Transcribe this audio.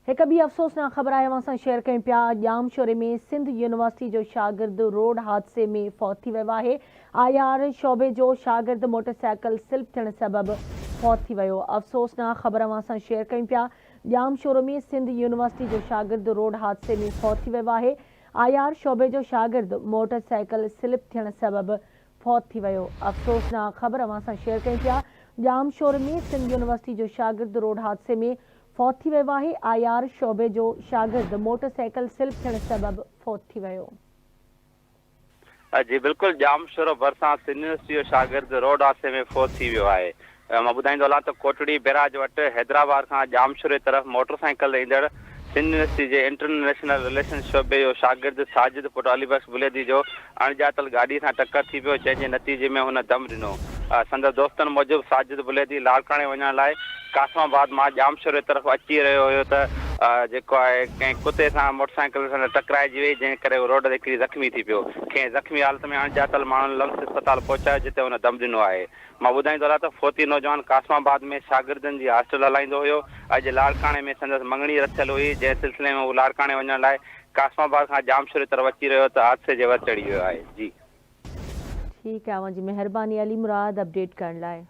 एक भी अफ़सोसनाक ख़बर आहे असां शेयर कयूं पिया। जामशोरे में सिंध यूनिवर्सिटी जो शागिर्द रोड हादसे में फौत थी वियो आहे। आईआर शोबे जो शागिर्द मोटरसाइकिल स्लिप थियण सबबि फौत थी वियो। अफ़सोसनाक ख़बर असां शेयर कयूं पिया। जामशोरे में सिंध यूनिवर्सिटी जो शागिर्द रोड हादसे में फौत थी वियो आहे। आईआर शोबे जो शागिर्द मोटरसाइकिल स्लिप थियण सबबि फौत थी वियो। अफ़सोसनाक ख़बर असां शेयर कयूं पिया। जामशोरे में सिंध यूनिवर्सिटी जो शागिर्द रोड हादसे में फौत थी वियो आहे। आईआर शोबे जो शागिर्द मोटरसाइकिल स्लिप थियण सबबि फौत थी वियो। जी बिल्कुल, जामशोरो भरिसां सिंध यूनिवर्सिटी जो शागिर्द रोड हादसे में फौत थी वियो आहे। मां ॿुधाईंदो हलां त कोटड़ी बैराज वटि हैदराबाद खां जामशोरे तरफ़ मोटरसाइकिल ईंदड़ सिंध यूनिवर्सिटी जे इंटरनेशनल रिलेशन शोबे जो शागिर्द साजिद पुट अलीबख्श बुलेदी जो अणॼातल गाॾी सां टकर थी पियो, जंहिंजे नतीजे में हुन दम ॾिनो। संदसि दोस्तनि मूजिबि साजिद बुलेदी लाड़काणे वञण लाइ कासमाबाद मां जामशोरे तरफ़ अची रहियो हुयो त जेको आहे कंहिं कुते सां मोटरसाइकिल सां टकराइजी वई, जंहिं करे रोड ते किरी ज़ख़्मी थी पियो। कंहिं ज़ख़्मी हालत में अणॼातल माण्हुनि लम्स अस्पताल पहुचायो, जिते हुन दम ॾिनो आहे। मां ॿुधाईंदो हलां त फौती नौजवान कासमाबाद में शागिर्दनि जी हॉस्टल हलाईंदो हुयो। अॼु लाड़काणे में संदसि मङणी रथियल हुई, जंहिं सिलसिले में हू लाड़काणे वञण लाइ कासमाबाद खां जामशोरे तरफ़ अची रहियो त हादसे जे वर चढ़ी वियो आहे। जी ठीकु आहे, मुंहिंजी महिरबानी अली मुराद अपडेट करण लाइ।